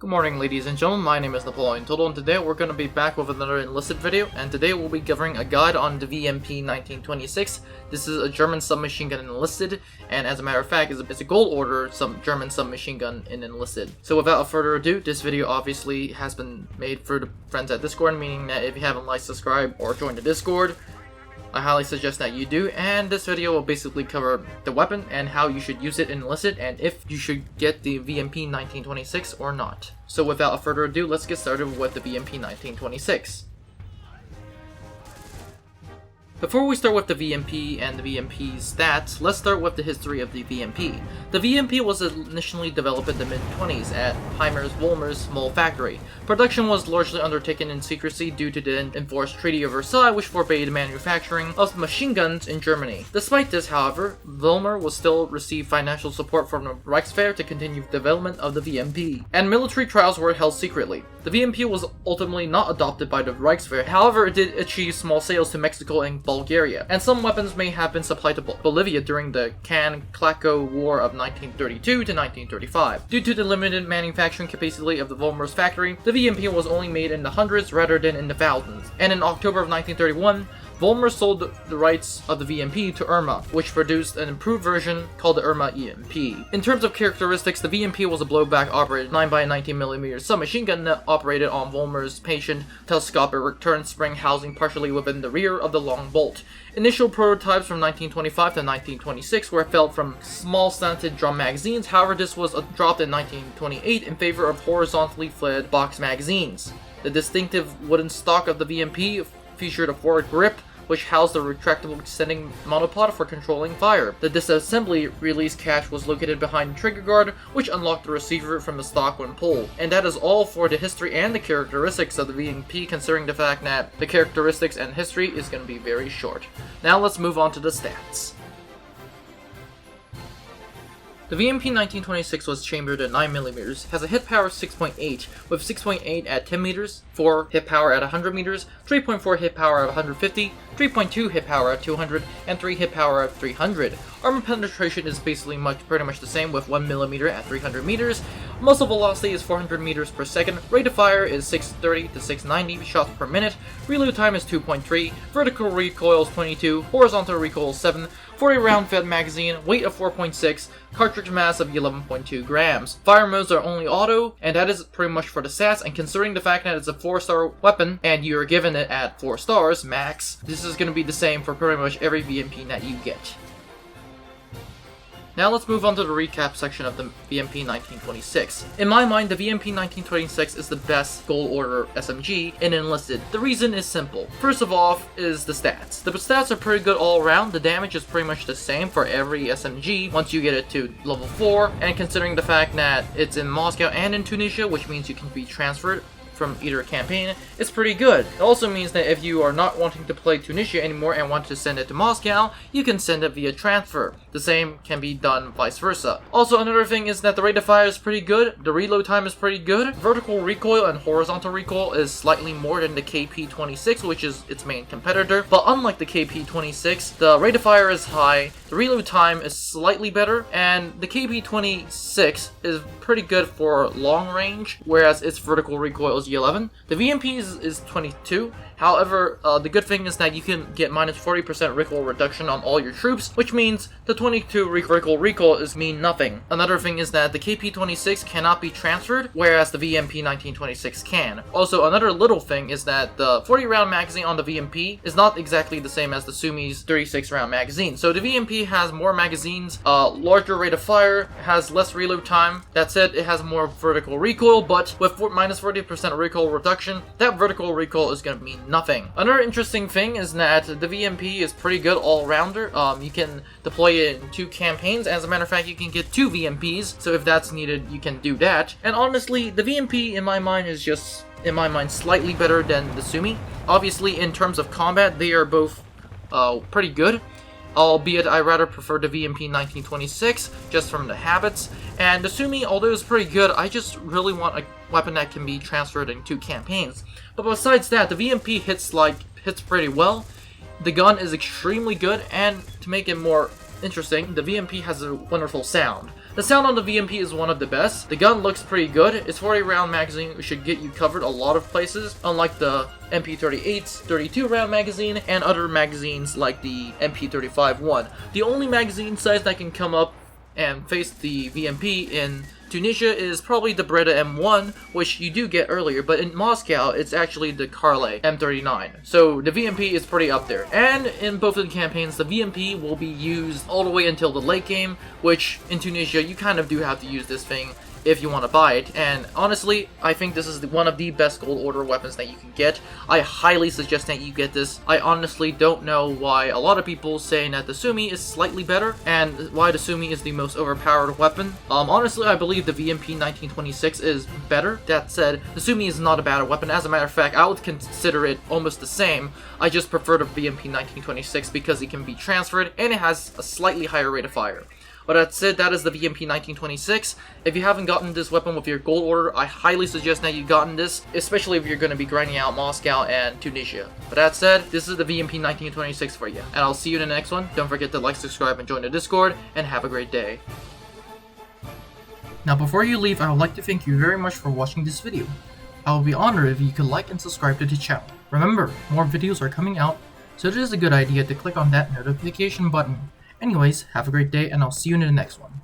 Good morning, ladies and gentlemen, my name is Napoleon and today we're going to be back with another Enlisted video, and today we'll be covering a guide on the VMP 1926. This is a German submachine gun in Enlisted, and as a matter of fact, it's a gold order German submachine gun in Enlisted. So without further ado, this video obviously has been made for the friends at Discord, meaning that if you haven't liked, subscribed, or joined the Discord, I highly suggest that you do, and this video will basically cover the weapon and how you should use it in Enlisted and if you should get the VMP 1926 or not. So without further ado, let's get started with the VMP 1926. Before we start with the VMP and the VMP's stats, let's start with the history of the VMP. The VMP was initially developed in the mid-20s at Wolmer's small factory. Production was largely undertaken in secrecy due to the enforced Treaty of Versailles, which forbade manufacturing of machine guns in Germany. Despite this, however, Wolmer will still receive financial support from the Reichswehr to continue development of the VMP, and military trials were held secretly. The VMP was ultimately not adopted by the Reichswehr, however it did achieve small sales to Mexico and Bulgaria, and some weapons may have been supplied to Bolivia during the Can-Claco War of 1932 to 1935. Due to the limited manufacturing capacity of the Wolmer's factory, the VMP was only made in the hundreds rather than in the thousands, and in October of 1931, Wolmer sold the rights of the VMP to Irma, which produced an improved version called the Irma EMP. In terms of characteristics, the VMP was a blowback operated 9x19mm submachine gun that operated on Wolmer's patient telescopic return spring housing partially within the rear of the long bolt. Initial prototypes from 1925 to 1926 were felt from small slanted drum magazines, however this was dropped in 1928 in favor of horizontally fed box magazines. The distinctive wooden stock of the VMP featured a forward grip, which housed a retractable extending monopod for controlling fire. The disassembly release catch was located behind the trigger guard, which unlocked the receiver from the stock when pulled. And that is all for the history and the characteristics of the VMP, considering the fact that the characteristics and history is going to be very short. Now let's move on to the stats. The VMP 1926 was chambered at 9mm, has a hit power of 6.8, with 6.8 at 10 meters, 4 hit power at 100 meters, 3.4 hit power at 150, 3.2 hit power at 200, and 3 hit power at 300. Armor penetration is basically pretty much the same, with 1mm at 300 meters. Muzzle velocity is 400 meters per second. Rate of fire is 630 to 690 shots per minute. Reload time is 2.3. Vertical recoil is 22. Horizontal recoil is 7. 40 round fed magazine. Weight of 4.6. Cartridge mass of 11.2 grams. Fire modes are only auto, and that is pretty much for the stats. And considering the fact that it's a 4-star weapon, and you're given it at 4 stars max, this is going to be the same for pretty much every VMP that you get. Now let's move on to the recap section of the VMP 1926. In my mind, the VMP 1926 is the best gold order SMG in Enlisted. The reason is simple. First of all is the stats. The stats are pretty good all around. The damage is pretty much the same for every SMG once you get it to level 4, and considering the fact that it's in Moscow and in Tunisia, which means you can be transferred from either campaign, it's pretty good. It also means that if you are not wanting to play Tunisia anymore and want to send it to Moscow, you can send it via transfer. The same can be done vice versa. Also, another thing is that the rate of fire is pretty good, the reload time is pretty good, vertical recoil and horizontal recoil is slightly more than the KP-26, which is its main competitor, but unlike the KP-26, the rate of fire is high, the reload time is slightly better, and the KP-26 is pretty good for long range, whereas its vertical recoil is 11. The VMP is 22. However, the good thing is that you can get minus 40% recoil reduction on all your troops, which means the 22 recoil mean nothing. Another thing is that the KP-26 cannot be transferred, whereas the VMP 1926 can. Also, another little thing is that the 40 round magazine on the VMP is not exactly the same as the Sumi's 36 round magazine. So the VMP has more magazines, larger rate of fire, has less reload time. That's it. It has more vertical recoil, but with minus 40% recoil reduction, that vertical recoil is going to mean nothing. Another interesting thing is that the VMP is pretty good all-rounder. You can deploy it in 2 campaigns. As a matter of fact, you can get 2 VMPs, so if that's needed, you can do that. And honestly, the VMP, in my mind, is just, slightly better than the Sumi. Obviously, in terms of combat, they are both pretty good. Albeit I rather prefer the VMP 1926, just from the habits. And the Sumi, although it's pretty good, I just really want a weapon that can be transferred in 2 campaigns. But besides that, the VMP hits pretty well. The gun is extremely good, and to make it more interesting, the VMP has a wonderful sound. The sound on the VMP is one of the best. The gun looks pretty good. Its 40 round magazine should get you covered a lot of places, unlike the MP38's 32 round magazine and other magazines like the MP35-1. The only magazine size that can come up and face the VMP in Tunisia is probably the Beretta M1, which you do get earlier, but in Moscow, it's actually the Carle M39. So the VMP is pretty up there. And in both of the campaigns, the VMP will be used all the way until the late game, which in Tunisia, you kind of do have to use this thing if you want to buy it. And honestly, I think this is one of the best gold order weapons that you can get. I highly suggest that you get this. I honestly don't know why a lot of people saying that the Sumi is slightly better and why the Sumi is the most overpowered weapon. Honestly, I believe the VMP 1926 is better. That said, the Sumi is not a bad weapon. As a matter of fact, I would consider it almost the same. I just prefer the VMP 1926 because it can be transferred and it has a slightly higher rate of fire. But that said, that is the VMP 1926. If you haven't gotten this weapon with your gold order, I highly suggest that you've gotten this, especially if you're going to be grinding out Moscow and Tunisia. But that said, this is the VMP 1926 for you. And I'll see you in the next one. Don't forget to like, subscribe, and join the Discord, and have a great day. Now before you leave, I would like to thank you very much for watching this video. I would be honored if you could like and subscribe to the channel. Remember, more videos are coming out, so it is a good idea to click on that notification button. Anyways, have a great day, and I'll see you in the next one.